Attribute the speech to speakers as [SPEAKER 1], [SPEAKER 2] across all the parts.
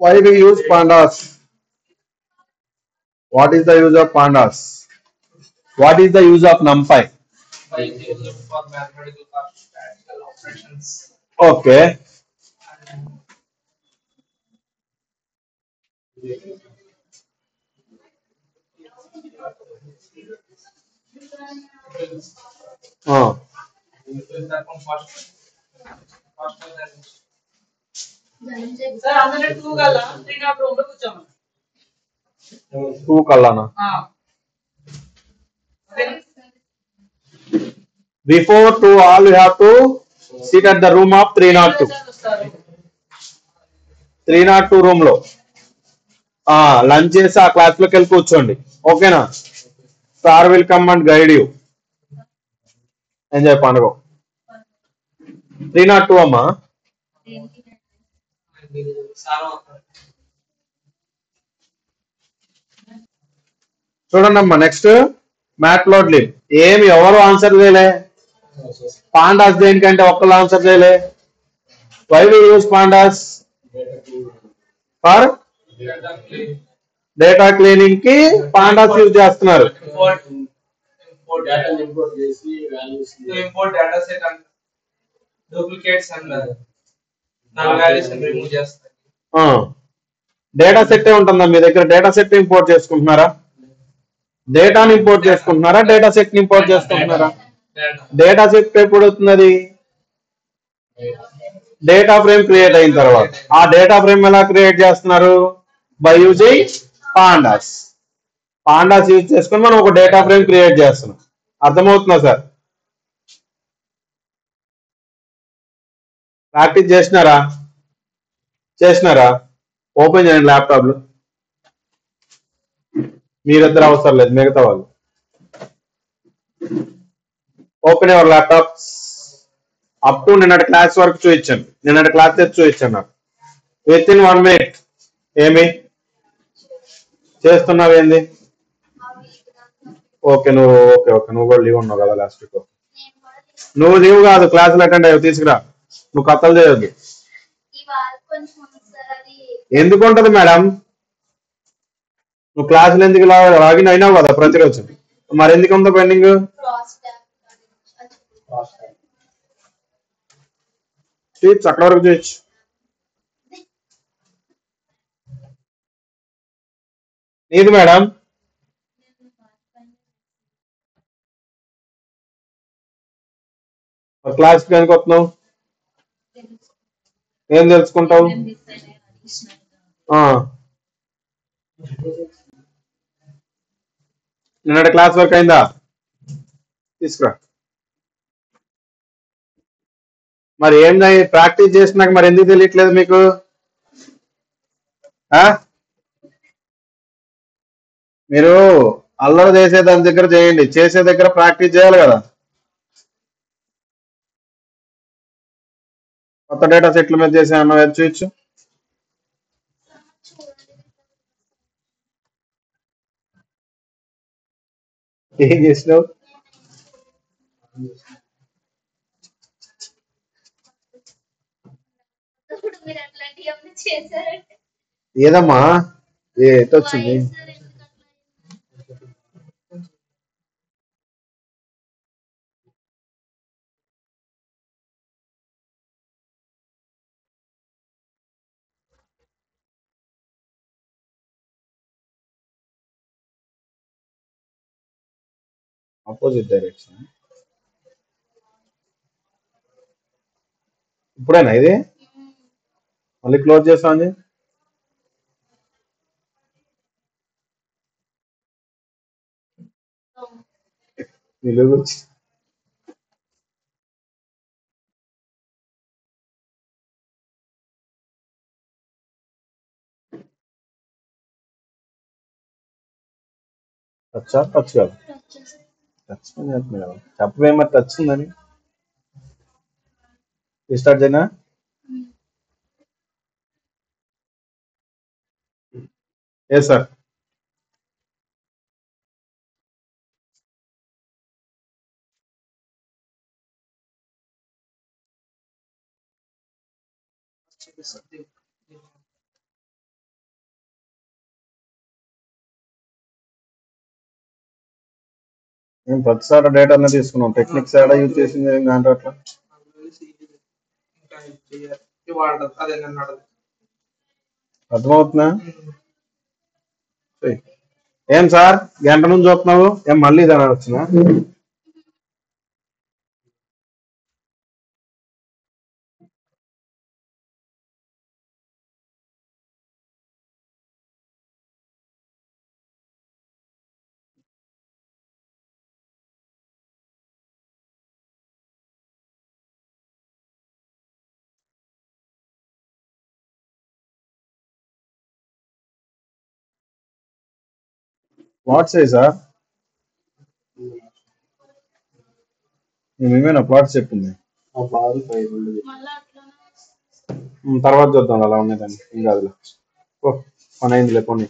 [SPEAKER 1] Why we use pandas? What is the use of pandas? What is the use of NumPy?
[SPEAKER 2] By used for mathematical or statistical operations.
[SPEAKER 1] Okay. Uh,
[SPEAKER 2] Will perform faster than. Sir అందులో 2 గల 3 not 2 కూర్చోమను.
[SPEAKER 1] 2 kallana. Before 2 all you have to sit at the room of 302. 302 room లో lunch చేసి ఆ class లోకి వెళ్ళి కూర్చోండి. ఓకేనా? Sir will come and guide you. Enjoy పండుగ. 302 అమ్మా. చూడండి అమ్మా, నెక్స్ట్ మ్యాట్ప్లాట్లిబ్. ఏమి ఎవరు ఆన్సర్ చేయలే. పాండాస్ దేనికంటే ఒక్కళ్ళు ఆన్సర్ చేయలే. Why we use pandas? For data cleaning కి పాండాస్ యూజ్ చేస్తున్నారు.
[SPEAKER 2] Import data set and duplicates and null values remove చేస్తారు.
[SPEAKER 1] డేటా సెట్ ఉంటుందా మీ దగ్గర? డేటా సెట్ ఇంపోర్ట్ చేసుకుంటున్నారా? డేటాని ఇంపోర్ట్ చేసుకుంటున్నారా? డేటా సెట్ ని ఇంపోర్ట్ చేసుకుంటున్నారా? డేటా సెట్ ఎప్పుడు అవుతున్నది? డేటా ఫ్రేమ్ క్రియేట్ అయిన తర్వాత. ఆ డేటా ఫ్రేమ్ ఎలా క్రియేట్ చేస్తున్నారు? By using pandas. Pandas use చేసుకుని మనం ఒక డేటా ఫ్రేమ్ క్రియేట్ చేస్తున్నాం. అర్థమవుతుందా సార్? ప్రాక్టీస్ చేసినారా? ఓపెన్ చేయండి ల్యాప్టాప్లు. మీరిద్దరు అవసరం లేదు, మిగతా వాళ్ళు. Open your laptop. Up to నిన్నటి క్లాస్ వరకు చూపించాను. నిన్నటి క్లాస్ తెచ్చి చూపించాను నాకు. With in 1 minute. ఏమి చేస్తున్నావు? ఏంది? ఓకే నువ్వు కూడా లీవ్ ఉన్నావు కదా లాస్ట్ వీక్. నువ్వు లీవ్ కాదు, క్లాసులు అటెండ్ అయ్యావు. తీసుకురా. నువ్వు కథలు చేయొద్దు. ఎందుకు ఉంటది మేడం? నువ్వు క్లాసులు ఎందుకు లాగిన్ అయినావు కదా ప్రతిరోజు, మరి ఎందుకు ఉందో పెండింగ్? అక్కడ వరకు చేయొచ్చు. నీది మేడం. క్లాస్ కనుక వస్తున్నావు, ఏం తెలుసుకుంటావు? నిన్నటి క్లాస్ వర్క్ అయిందా? తీసుకురా. మరి ఏంది ప్రాక్టీస్ చేసినాక మరి ఎందుకు తెలియట్లేదు మీకు? మీరు అల్లరి చేసే దాని దగ్గర చేయండి, చేసే దగ్గర ప్రాక్టీస్ చేయాలి కదా. కొత్త డేటా సెట్ల మీద చేసామన్నా చూయొచ్చు. ఏం చేసినావు? ఏదమ్మా ఎట్టొచ్చింది? Opposite direction. ఇప్పుడేనా ఇది? మళ్ళీ క్లోజ్ చేస్తాను. నిలుగు టచ్ కాదు, టచ్ చేస్తున్నా కదా. చెప్పవే మరి టచ్ ఉందని. స్టార్ట్ చేయనా? ఏ సార్? మేము ప్రతిసారి డేటానే తీసుకున్నాం, టెక్నిక్స్ ఏడా యూజ్ చేసింది దాంట్లో అట్లా అర్థమవుతుందా? ఏం సార్ గంట నుంచి చూస్తున్నావు, ఏం మళ్ళీ ఇదని వచ్చినా? ప్లాట్ సైజా? మేమేనా ప్లాట్స్ చెప్పింది, తర్వాత చూద్దాం అలా ఉన్నదాన్ని, ఏం కాదులే. ఓ పని అయిందిలే కొన్ని.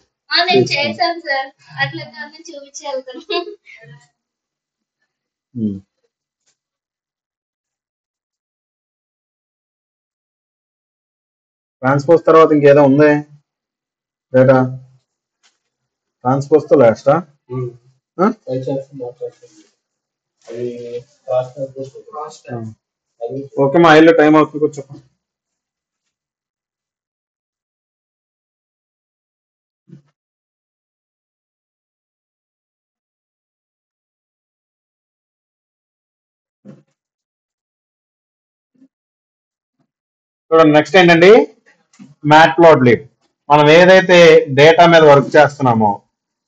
[SPEAKER 1] ట్రాన్స్పోజ్ తర్వాత ఇంకేదో ఉంది డేటా, ట్రాన్స్పోజ్ తో లాస్టా? ఓకే మా ఇల్లు టైం అవుతుంది కూర్చో. చూడండి నెక్స్ట్ ఏంటండి, మ్యాట్ప్లాట్లిబ్. మనం ఏదైతే డేటా మీద వర్క్ చేస్తున్నామో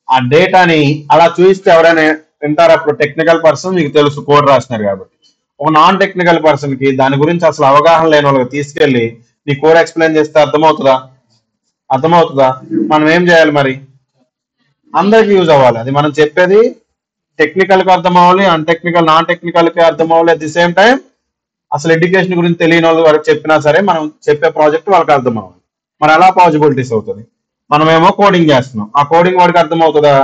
[SPEAKER 1] ఆ డేటాని అలా చూస్తే ఎవరైనా వింటారు? అప్పుడు టెక్నికల్ పర్సన్, మీకు తెలుసు కోడ్ రాసినారు కాబట్టి. ఒక నాన్ టెక్నికల్ పర్సన్ కి దాని గురించి అసలు అవగాహన లేని వాళ్ళకి తీసుకెళ్లి నీ కోడ్ ఎక్స్ప్లెయిన్ చేస్తే అర్థమవుతుందా? అర్థమవుతుందా? మనం ఏం చేయాలి మరి? అందరికి యూజ్ అవ్వాలి. అది మనం చెప్పేది టెక్నికల్ కి అర్థం అవ్వాలి, అన్టెక్నికల్ నాన్ టెక్నికల్ కి అర్థం అవ్వాలి. అట్ ది సేమ్ టైం అసలు ఎడ్యుకేషన్ గురించి తెలియని వాళ్ళు వాళ్ళకి చెప్పినా సరే మనం చెప్పే ప్రాజెక్ట్ వాళ్ళకి అర్థం అవ్వాలి. మరి ఎలా పాసిబిలిటీస్ అవుతుంది? మనమేమో కోడింగ్ చేస్తున్నాం, ఆ కోడింగ్ వాడికి అర్థం అవుతుందా?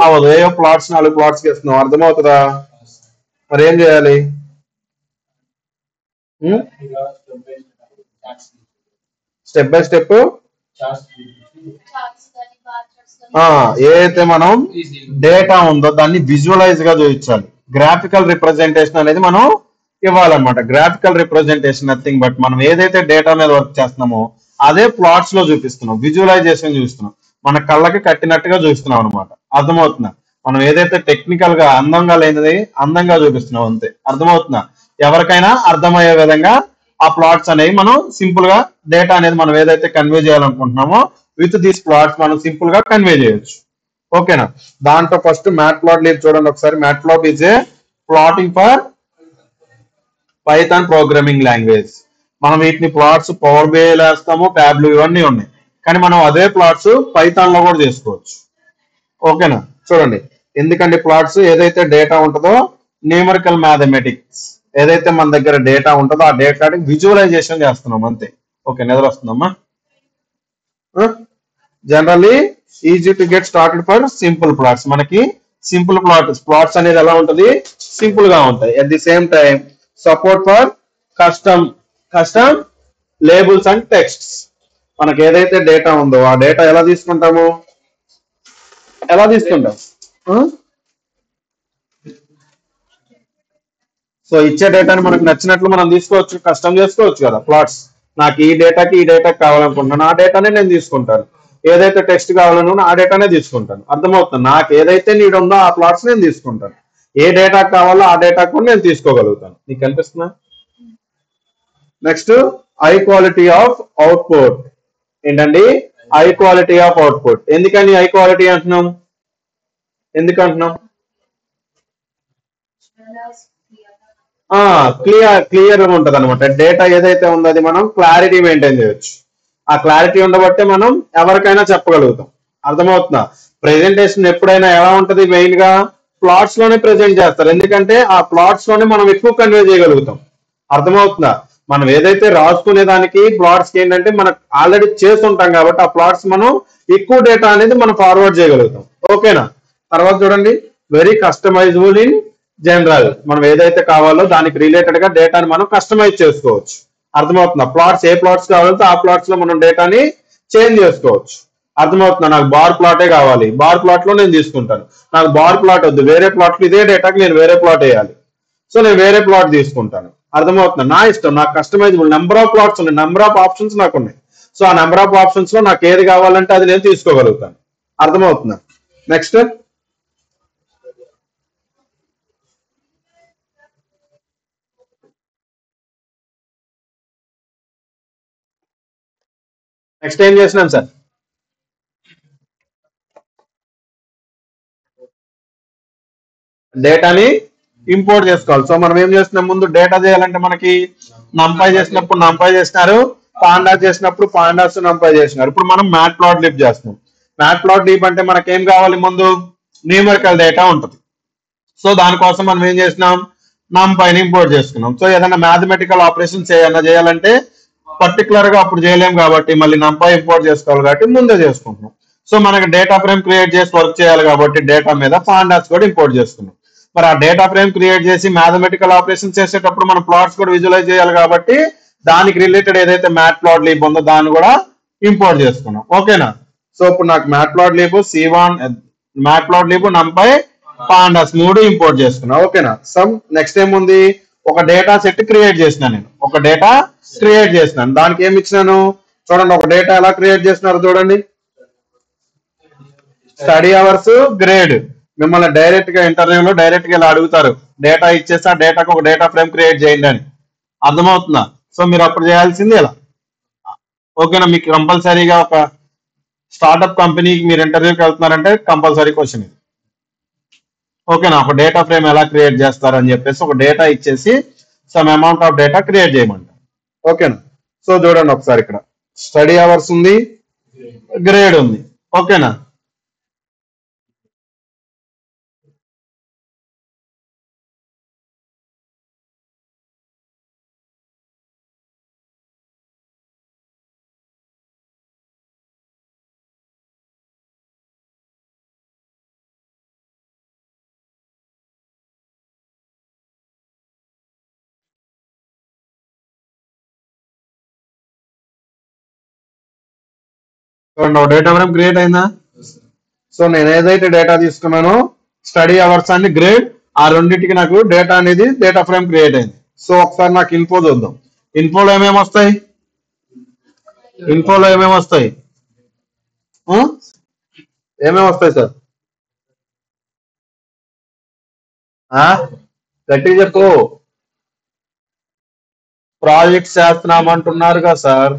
[SPEAKER 1] అవ్వదు. ఏవో ప్లాట్స్ 4 ప్లాట్స్ చేస్తున్నాం, అర్థమవుతుందా? మరి ఏం చేయాలి? స్టెప్ బై స్టెప్ ఏదైతే మనం డేటా ఉందో దాన్ని విజువలైజ్ గా చూపించాలి. గ్రాఫికల్ రిప్రజెంటేషన్ అనేది మనం ఇవ్వాలన్నమాట. గ్రాఫికల్ రిప్రజెంటేషన్ నథింగ్ బట్ మనం ఏదైతే డేటా మీద వర్క్ చేస్తున్నామో అదే ప్లాట్స్ లో చూపిస్తున్నాం, విజువలైజేషన్ చూపిస్తున్నాం, మన కళ్ళకి కట్టినట్టుగా చూపిస్తున్నాం అనమాట. అర్థమవుతుందా? మనం ఏదైతే టెక్నికల్ గా అందంగా లేనిది అందంగా చూపిస్తున్నాం అంతే. అర్థమవుతుందా? ఎవరికైనా అర్థమయ్యే విధంగా ఆ ప్లాట్స్ అనేవి మనం సింపుల్ గా డేటా అనేది మనం ఏదైతే కన్వే చేయాలనుకుంటున్నామో విత్ దీస్ ప్లాట్స్ మనం సింపుల్ గా కన్వే చేయొచ్చు. ఓకేనా? దాంట్లో ఫస్ట్ మ్యాట్ప్లాట్లిబ్ చూడండి ఒకసారి. Matplotlib is a plotting for Python programming language. మనం వీటిని ప్లాట్స్ పవర్ బిఐ వేస్తాము, ట్యాబ్లు ఇవన్నీ ఉన్నాయి, కానీ మనం అదే ప్లాట్స్ పైథాన్ లో కూడా చేసుకోవచ్చు. ఓకేనా? చూడండి ఎందుకంటే ప్లాట్స్ ఏదైతే డేటా ఉంటుందో న్యూమరికల్ మ్యాథమెటిక్స్ ఏదైతే మన దగ్గర డేటా ఉంటుందో ఆ డేటాని విజువలైజేషన్ చేస్తున్నాం అంతే. ఓకే నిద్ర వస్తుందమ్మా? Generally easy to get started for simple plots. మనకి సింపుల్ ప్లాట్స్ అనేది ఎలా ఉంటుంది? సింపుల్ గా ఉంటాయి. At the same time support for custom labels and texts. మనకి ఏదైతే డేటా ఉందో ఆ డేటా ఎలా తీసుకుంటాము? సో ఇచ్చే డేటాని మనకు నచ్చినట్లు మనం తీసుకోవచ్చు, కస్టమ్ చేసుకోవచ్చు కదా. ప్లాట్స్ నాకు ఈ డేటాకి కావాలనుకుంటున్నాను, ఆ డేటానే నేను తీసుకుంటాను. ఏదైతే టెక్స్ట్ కావాలనుకున్నా ఆ డేటానే తీసుకుంటాను. అర్థమవుతుంది? నాకు ఏదైతే నీడ్ ఉందో ఆ ప్లాట్స్ నేను తీసుకుంటాను. ఏ డేటా కావాలో ఆ డేటా కూడా నేను తీసుకోగలుగుతాను. నీకు కనిపిస్తుందా? Next high quality of output. ఏంటండి? High quality of output. ఎందుకని హై క్వాలిటీ అంటున్నాం? క్లియర్ గా ఉంటది అనమాట. డేటా ఏదైతే ఉందో అది మనం క్లారిటీ మెయింటైన్ చేయొచ్చు. ఆ క్లారిటీ ఉండబట్టే మనం ఎవరికైనా చెప్పగలుగుతాం. అర్థమవుతుందా? ప్రెజెంటేషన్ ఎప్పుడైనా ఎలా ఉంటది? మెయిన్ గా ప్లాట్స్ లోనే ప్రెజెంట్ చేస్తారు, ఎందుకంటే ఆ ప్లాట్స్ లోనే మనం ఎక్కువ కన్వే చేయగలుగుతాం. అర్థమవుతుందా? మనం ఏదైతే రాసుకునే దానికి ప్లాట్స్ కి ఏంటంటే మనం ఆల్రెడీ చేస్తుంటాం కాబట్టి ఆ ప్లాట్స్ మనం ఎక్కువ డేటా అనేది మనం ఫార్వర్డ్ చేయగలుగుతాం. ఓకేనా? తర్వాత చూడండి వెరీ కస్టమైజబుల్ ఇన్ జనరల్. మనం ఏదైతే కావాలో దానికి రిలేటెడ్ గా డేటాని మనం కస్టమైజ్ చేసుకోవచ్చు. అర్థమవుతుందా? ప్లాట్స్ ఏ ప్లాట్స్ కావాలంటే ఆ ప్లాట్స్ లో మనం డేటాని చేంజ్ చేసుకోవచ్చు. అర్థమవుతుందా? నాకు బార్ ప్లాటే కావాలి, బార్ ప్లాట్ లో నేను తీసుకుంటాను. నాకు బార్ ప్లాట్ వద్దు, వేరే ప్లాట్ లో ఇదే డేటాకి నేను వేరే ప్లాట్ వేయాలి, సో నేను వేరే ప్లాట్ తీసుకుంటాను. అర్థమవుతుందా? నా ఇష్టం, నాకు కస్టమైజబుల్ నెంబర్ ఆఫ్ ప్లాట్స్ ఉన్నాయి, నెంబర్ ఆఫ్ ఆప్షన్స్ నాకు ఉన్నాయి. సో ఆ నెంబర్ ఆఫ్ ఆప్షన్స్ లో నాకు ఏది కావాలంటే అది నేను తీసుకోగలుగుతాను. అర్థమవుతుందా? నెక్స్ట్ నెక్స్ట్ ఏం చేసినాం సార్? డేటాని ఇంపోర్ట్ చేసుకోవాలి. సో మనం ఏం చేస్తున్నాం, ముందు డేటా చేయాలంటే మనకి నంపై చేసినప్పుడు నంపై చేసినారు, పాండా చేసినప్పుడు పాండాస్ నంపై చేసినారు. ఇప్పుడు మనం మ్యాట్ ప్లాట్ లీప్ చేస్తున్నాం. మ్యాట్ ప్లాట్ లీప్ అంటే మనకి ఏం కావాలి, ముందు న్యూమరికల్ డేటా ఉంటుంది. సో దానికోసం మనం ఏం చేసినాం, నంపైని ఇంపోర్ట్ చేసుకున్నాం. సో ఏదైనా మ్యాథమెటికల్ ఆపరేషన్స్ ఏదైనా చేయాలంటే పర్టికులర్ గా అప్పుడు చేయలేం కాబట్టి మళ్ళీ నంపై ఇంపోర్ట్ చేసుకోవాలి కాబట్టి ముందే చేసుకుంటున్నాం. సో మనకి డేటా ఫ్రేమ్ క్రియేట్ చేసి వర్క్ చేయాలి కాబట్టి డేటా మీద పాండాస్ కూడా ఇంపోర్ట్ చేసుకున్నాం. మరి ఆ డేటా ఫ్రేమ్ క్రియేట్ చేసి మ్యాథమెటికల్ ఆపరేషన్ చేసేటప్పుడు మనం ప్లాట్స్ కూడా విజువలైజ్ చేయాలి కాబట్టి దానికి రిలేటెడ్ ఏదైతే మ్యాట్ ప్లాట్ లీప్ ఉందో దాన్ని కూడా ఇంపోర్ట్ చేసుకున్నాం. ఓకేనా? సో ఇప్పుడు నాకు matplotlib C1 matplotlib numpy pandas 3 import చేసుకున్నా. ఓకేనా? సమ్ నెక్స్ట్ ఏముంది, ఒక డేటా సెట్ క్రియేట్ చేసిన, నేను ఒక డేటా క్రియేట్ చేసినాను. దానికి ఏమి ఇచ్చినాను చూడండి, ఒక డేటా ఎలా క్రియేట్ చేసినారు చూడండి. Study hours, grade. మిమ్మల్ని డైరెక్ట్ గా ఇంటర్వ్యూలో డైరెక్ట్ గా ఇలా అడుగుతారు, డేటా ఇచ్చేసి ఆ డేటాకు ఒక డేటా ఫ్రేమ్ క్రియేట్ చేయండి అని. అర్థమవుతుందా? సో మీరు అప్పుడు చేయాల్సింది ఇలా. ఓకేనా? మీకు కంపల్సరీగా ఒక స్టార్ట్అప్ కంపెనీకి మీరు ఇంటర్వ్యూకి వెళ్తున్నారంటే కంపల్సరీ క్వశ్చన్ ఇది. ఓకేనా? ఒక డేటా ఫ్రేమ్ ఎలా క్రియేట్ చేస్తారని చెప్పేసి ఒక డేటా ఇచ్చేసి some amount of data create చేయమంటారు. ఓకేనా? సో చూడండి ఒకసారి, ఇక్కడ స్టడీ అవర్స్ ఉంది, గ్రేడ్ ఉంది. ఓకేనా? చూడండి ఒక డేటా ఫ్రేమ్ క్రియేట్ అయిందా? సో నేను ఏదైతే డేటా తీసుకున్నానో స్టడీ అవర్స్ అండ్ గ్రేడ్, ఆ రెండింటికి నాకు డేటా అనేది డేటా ఫ్రేమ్ క్రియేట్ అయింది. సో ఒకసారి నాకు ఇన్ఫో చూద్దాం. ఇన్ఫోలో ఏమేమి వస్తాయి, ఇన్ఫోలో ఏమేమి వస్తాయి, ఏమేమి వస్తాయి సార్? గట్టిగా చెప్పు. ప్రాజెక్ట్ చేస్తున్నామంటున్నారు కదా సార్.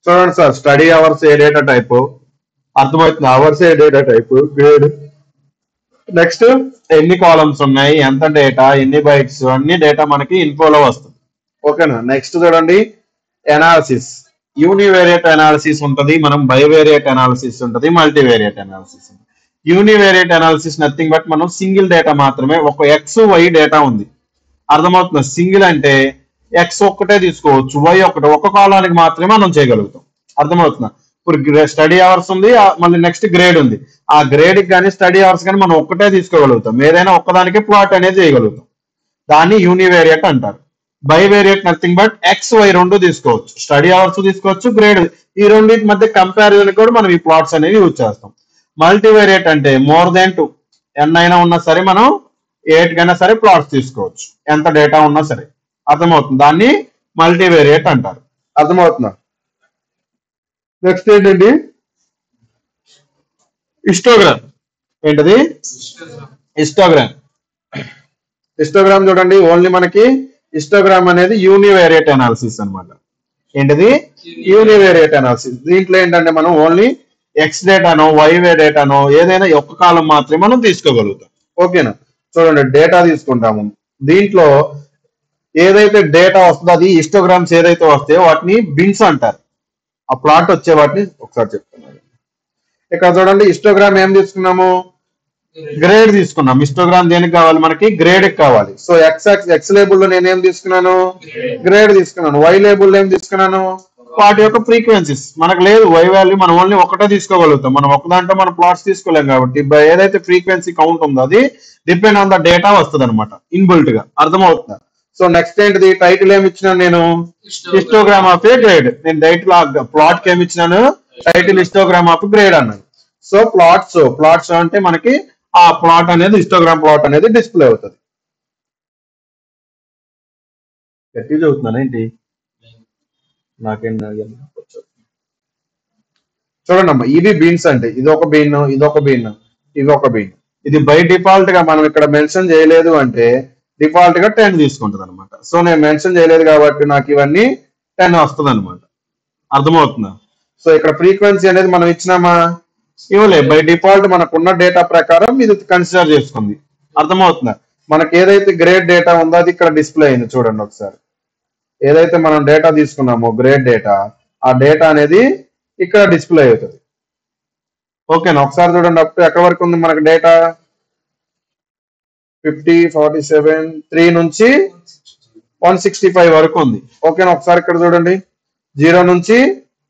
[SPEAKER 1] చూడండి సార్, స్టడీ అవర్స్ ఏ డేటా టైప్, అర్థమవుతుంది, అవర్స్ ఏ డేటా టైప్, గ్రేడ్, నెక్స్ట్ ఎన్ని కాలమ్స్ ఉన్నాయి, ఎంత డేటా, ఎన్ని బైట్స్, అన్ని డేటా మనకి ఇన్ఫోలో వస్తుంది. ఓకేనా? నెక్స్ట్ చూడండి, ఎనాలిసిస్. యూనివేరియట్ అనాలిసిస్ ఉంటుంది, మనం బైవేరియట్ అనాలిసిస్ ఉంటుంది, మల్టీవేరియట్ అనాలిసిస్ ఉంటుంది. యూనివేరియట్ అనాలిసిస్ నథింగ్ బట్ మనం సింగిల్ డేటా మాత్రమే, ఒక ఎక్స్ వై డేటా ఉంది. అర్థమవుతుంది? సింగిల్ అంటే ఎక్స్ ఒక్కటే తీసుకోవచ్చు, వై ఒకటే, ఒక కాలానికి మాత్రమే మనం చేయగలుగుతాం. అర్థమవుతుందా? ఇప్పుడు స్టడీ అవర్స్ ఉంది, మళ్ళీ నెక్స్ట్ గ్రేడ్ ఉంది. ఆ గ్రేడ్ కానీ స్టడీ అవర్స్ కానీ మనం ఒక్కటే తీసుకోగలుగుతాం, ఏదైనా ఒక్కదానికి ప్లాట్ అనేది చేయగలుగుతాం. దాన్ని యూనివేరియట్ అంటారు. Bivariate nothing but x y రెండు తీసుకోవచ్చు, స్టడీ అవర్స్ తీసుకోవచ్చు, గ్రేడ్, ఈ రెండింటి మధ్య కంపారిజన్ కూడా మనం ఈ ప్లాట్స్ అనేవి యూజ్ చేస్తాం. మల్టీవేరియట్ అంటే మోర్ దాన్ 2, ఎన్ అయినా ఉన్నా సరే మనం 8 కైనా సరే ప్లాట్స్ తీసుకోవచ్చు, ఎంత డేటా ఉన్నా సరే. అర్థమవుతుంది? దాన్ని మల్టీవేరియట్ అంటారు. అర్థమవుతుందా? నెక్స్ట్ ఏంటండి, హిస్టోగ్రామ్. ఏంటది? హిస్టోగ్రామ్. హిస్టోగ్రామ్ చూడండి, ఓన్లీ మనకి హిస్టోగ్రామ్ అనేది యూనివేరియట్ అనాలిసిస్ అనమాట. ఏంటిది? యూనివేరియట్ అనాలిసిస్. దీంట్లో ఏంటంటే మనం ఓన్లీ ఎక్స్ డేటానో వైవే డేటానో ఏదైనా ఒక్క కాలం మాత్రమే మనం తీసుకోగలుగుతాం. ఓకేనా? చూడండి, డేటా తీసుకుంటాము, దీంట్లో ఏదైతే డేటా వస్తుందో అది హిస్టోగ్రామ్స్ ఏదైతే వస్తాయో వాటిని బిన్స్ అంటారు. ఆ ప్లాట్ వచ్చే వాటిని ఒకసారి చెప్తున్నాను. ఇక్కడ చూడండి, హిస్టోగ్రామ్ ఏం తీసుకున్నాము, గ్రేడ్ తీసుకున్నాం. హిస్టోగ్రామ్ దేనికి కావాలి, మనకి గ్రేడ్ కావాలి. సో ఎక్స్ లేబుల్ లో నేను ఏం తీసుకున్నాను, గ్రేడ్ తీసుకున్నాను. వై లేబుల్ ఏం తీసుకున్నాను, వాటి యొక్క ఫ్రీక్వెన్సీస్ మనకు లేదు. వై వాల్యూ మనం ఓన్లీ ఒకటే తీసుకోగలుగుతాం. మనం ఒక దాంట్లో మనం ప్లాట్స్ తీసుకోలేం కాబట్టి ఏదైతే ఫ్రీక్వెన్సీ కౌంట్ ఉందో అది డిపెండ్ ఆన్ ద డేటా వస్తుంది అనమాట ఇన్బిల్ట్ గా. అర్థమవుతుందా? సో నెక్స్ట్ ఏంటిది, టైటిల్ ఏమి ఇచ్చినాను నేను, హిస్టోగ్రామ్ ఆఫ్ ఏ గ్రేడ్. నేను టైటిల్ ప్లాట్ కి ఏమి ఇచ్చినాను, టైటిల్ హిస్టోగ్రామ్ ఆఫ్ గ్రేడ్ అన్నాను. సో ప్లాట్స్ అంటే మనకి ఆ ప్లాట్ అనేది హిస్టోగ్రామ్ ప్లాట్ అనేది డిస్ప్లే అవుతుంది. గట్టి చదువుతున్నాను ఏంటి, నాకేం చూడండి అమ్మా, ఇవి బీన్స్ అంటే ఇది ఒక బీన్, ఇది ఒక బీన్, ఇది ఒక బీన్. ఇది బై డిఫాల్ట్ గా మనం ఇక్కడ మెన్షన్ చేయలేదు అంటే డిఫాల్ట్ గా 10 తీసుకుంటుంది అనమాట. సో నేను మెన్షన్ చేయలేదు కాబట్టి నాకు ఇవన్నీ 10 వస్తుంది అనమాట. అర్థమవుతుందా? సో ఇక్కడ ఫ్రీక్వెన్సీ అనేది మనం ఇచ్చినామా, ఇవ్వలే. బై డిఫాల్ట్ మనకున్న డేటా ప్రకారం ఇది కన్సిడర్ చేసుకుంది. అర్థమవుతుందా? మనకి ఏదైతే గ్రేడ్ డేటా ఉందో అది ఇక్కడ డిస్ప్లే అయింది. చూడండి ఒకసారి, ఏదైతే మనం డేటా తీసుకున్నామో గ్రేడ్ డేటా, ఆ డేటా అనేది ఇక్కడ డిస్ప్లే అవుతుంది. ఓకేనా? ఒకసారి చూడండి, అప్పుడు ఎక్కడ వరకు ఉంది మనకు డేటా, 50, 47, 3 నుంచి 165 వరకు ఉంది. ఓకేనా? ఒకసారి ఇక్కడ చూడండి, 0 నుంచి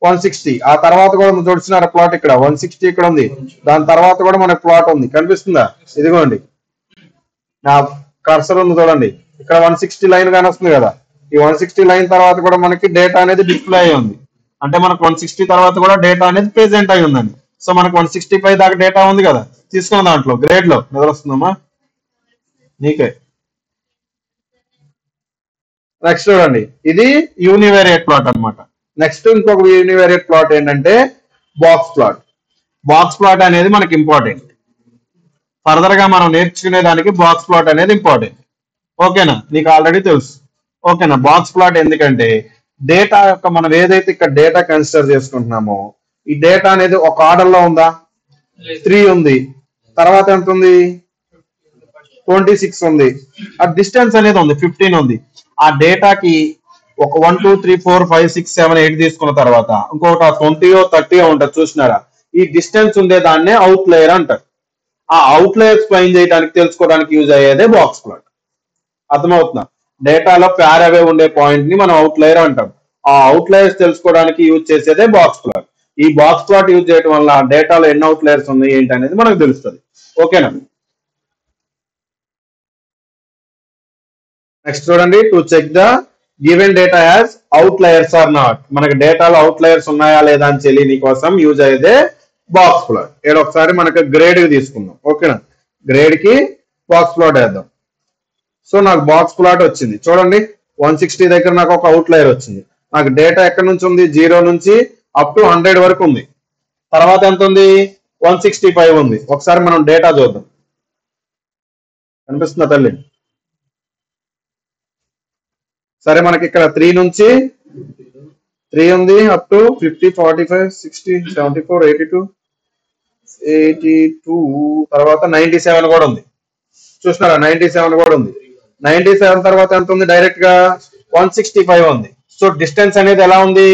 [SPEAKER 1] 160. ఆ తర్వాత కూడా చూస్తున్నారా ప్లాట్, ఇక్కడ 160 ఇక్కడ ఉంది. దాని తర్వాత కూడా మనకు ప్లాట్ ఉంది, కనిపిస్తుందా? ఇదిగోండి నా కర్సర్ ఉంది చూడండి, ఇక్కడ 160 లైన్ కానీ వస్తుంది కదా. ఈ 160 లైన్ తర్వాత కూడా మనకి డేటా అనేది డిస్ప్లే అయి ఉంది. అంటే మనకు 160 తర్వాత కూడా డేటా అనేది ప్రెజెంట్ అయి ఉందండి. సో మనకు 165 దాకా డేటా ఉంది కదా, తీసుకున్న దాంట్లో గ్రేడ్ లో నిద్ర వస్తుందమ్మా నీకే. నెక్స్ట్ చూడండి, ఇది యూనివేరియేట్ ప్లాట్ అన్నమాట. నెక్స్ట్ ఇంకొక యూనివేరియేట్ ప్లాట్ ఏంటంటే బాక్స్ ప్లాట్. బాక్స్ ప్లాట్ అనేది మనకి ఇంపార్టెంట్. ఫర్దర్ గా మనం నేర్చుకునే దానికి బాక్స్ ప్లాట్ అనేది ఇంపార్టెంట్. ఓకేనా? నీకు ఆల్రెడీ తెలుసు. ఓకేనా? బాక్స్ ప్లాట్ ఎందుకంటే డేటా యొక్క మనం ఏదైతే ఇక్కడ డేటా కన్సిడర్ చేసుకుంటున్నామో ఈ డేటా అనేది ఒక ఆర్డర్ లో ఉందా, 3 ఉంది, తర్వాత ఎంత ఉంది, 26 ఉంది, ఆ డిస్టెన్స్ అనేది ఉంది 15 ఉంది. ఆ డేటాకి ఒక 1 2 3 4 5 6 7 8 తీసుకున్న తర్వాత ఇంకొకటి 20 30 ఉంటుంది, చూసినారా? ఈ డిస్టెన్స్ ఉండే దాన్నే అవుట్ లేయర్ అంటారు. ఆ అవుట్ లేయర్ ఎక్స్ప్లెయిన్ చేయడానికి తెలుసుకోవడానికి యూజ్ అయ్యేదే బాక్స్ ప్లాట్. అర్థమవుతుందా? డేటాలో ప్యార్ అవే ఉండే పాయింట్ ని మనం అవుట్ లేయర్ అంటాం. ఆ అవుట్ లేయర్స్ తెలుసుకోవడానికి యూజ్ చేసేదే బాక్స్ ప్లాట్. ఈ బాక్స్ ప్లాట్ యూజ్ చేయడం వల్ల డేటాలో ఎన్ని అవుట్ లేయర్స్ ఉన్నాయి ఏంటి అనేది మనకు తెలుస్తుంది. ఓకేనా? నెక్స్ట్ చూడండి, to check the given data has outliers or not. మనకి డేటాలో అవుట్ లేయర్స్ ఉన్నాయా లేదా అని తెలియని కోసం యూజ్ అయ్యేదే బాక్స్ ప్లాట్. ఇక్కడ ఒకసారి మనకి గ్రేడ్ కి తీసుకుందాం. ఓకేనా? గ్రేడ్ కి బాక్స్ ప్లాట్ వేద్దాం. సో నాకు బాక్స్ ప్లాట్ వచ్చింది. చూడండి, 160 దగ్గర నాకు ఒక అవుట్ లేయర్ వచ్చింది. నాకు డేటా ఎక్కడి నుంచి ఉంది, 0 నుంచి అప్ టు 100 వరకు ఉంది. తర్వాత ఎంత ఉంది, 165 ఉంది. ఒకసారి మనం డేటా చూద్దాం, కనిపిస్తుందా తల్లి? సరే, మనకి ఇక్కడ 3 నుంచి 3 ఉంది, అప్ టు 50 45 60 74 82 82 తర్వాత 97 కూడా ఉంది. చూస్తున్నారా? 97 కూడా ఉంది. 97 తర్వాత ఎంత ఉంది, డైరెక్ట్ గా 165 ఉంది. సో డిస్టెన్స్ అనేది ఎలా ఉంది,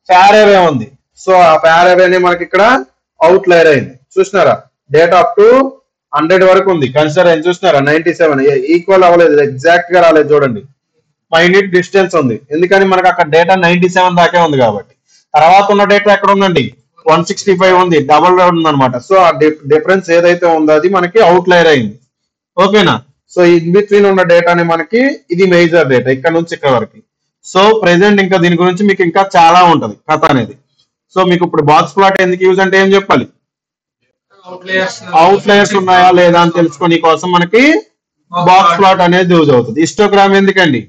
[SPEAKER 1] ప్యార్ అవే ఉంది. సో ఆ ప్యార్ అవే మనకి ఇక్కడ అవుట్ లేయర్ అయింది. చూస్తున్నారా? డేటా అప్ టు 100 వరకు ఉంది, కన్సిడర్ అయింది. చూస్తున్నారా? 97 ఈక్వల్ అవ్వలేదు, ఎగ్జాక్ట్ గా రాలేదు. చూడండి, మైన్యూట్ డిస్టెన్స్ ఉంది. ఎందుకని మనకు అక్కడ డేటా 97 దాకే ఉంది కాబట్టి. తర్వాత ఉన్న డేటా ఎక్కడ ఉందండి, 165 ఉంది, డబుల్ ఉంది అనమాట. సో ఆ డిఫరెన్స్ ఏదైతే ఉందో అది మనకి అవుట్ లేయర్ అయింది. ఓకేనా? సో ఇన్ బిట్వీన్ ఉన్న డేటాని మనకి ఇది మేజర్ డేటా ఇక్కడ నుంచి ఇక్కడ వరకు. సో ప్రెసెంట్ ఇంకా దీని గురించి మీకు ఇంకా చాలా ఉంటది కథ అనేది. సో మీకు ఇప్పుడు బాక్స్ ప్లాట్ ఎందుకు యూజ్ అంటే ఏం చెప్పాలి, అవుట్ లేయర్స్ ఉన్నాయా లేదా అని తెలుసుకునే కోసం మనకి బాక్స్ ప్లాట్ అనేది యూజ్ అవుతుంది. హిస్టోగ్రామ్ ఎందుకండి,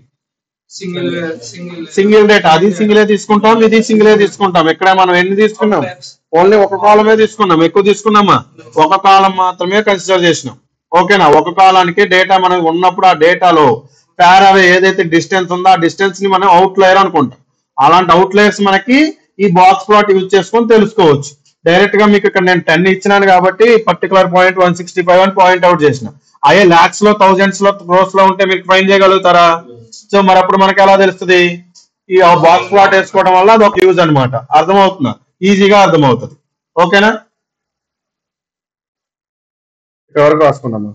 [SPEAKER 1] సింగిల్ డేటా, అది సింగిలే తీసుకుంటాం, ఇది సింగిలే తీసుకుంటాం. ఇక్కడ మనం ఎన్ని తీసుకున్నాం, ఓన్లీ ఒక కాలమే తీసుకున్నాం. ఎక్కువ తీసుకున్నామా, ఒక కాలం మాత్రమే కన్సిడర్ చేసినాం. ఓకేనా? ఒక కాలానికి డేటా మనకు ఉన్నప్పుడు ఆ డేటాలో ప్యార్ అవే ఏదైతే డిస్టెన్స్ ఉందో ఆ డిస్టెన్స్ ని మనం అవుట్ లేయర్ అనుకుంటాం. అలాంటి అవుట్ లేయర్స్ మనకి ఈ బాక్స్ ప్లాట్ యూజ్ చేసుకొని తెలుసుకోవచ్చు. డైరెక్ట్ గా మీకు ఇక్కడ నేను 10 ఇచ్చినాను కాబట్టి పర్టికులర్ పాయింట్ 165 అని పాయింట్ అవుట్ చేసిన. అయ్యే లాక్స్ లో, థౌజండ్స్ లో, క్రోర్స్ లో ఉంటే మీకు ఫైన్ చేయగలుగుతారా? సో మరి అప్పుడు మనకి ఎలా తెలుస్తుంది, ఈ బాక్స్ ప్లాట్ వేసుకోవడం వల్ల అది ఒక యూజ్ అనమాట. అర్థమవుతుందా? ఈజీగా అర్థమవుతుంది. ఓకేనా? ఇక్కడ వరకు రాసుకున్నాము.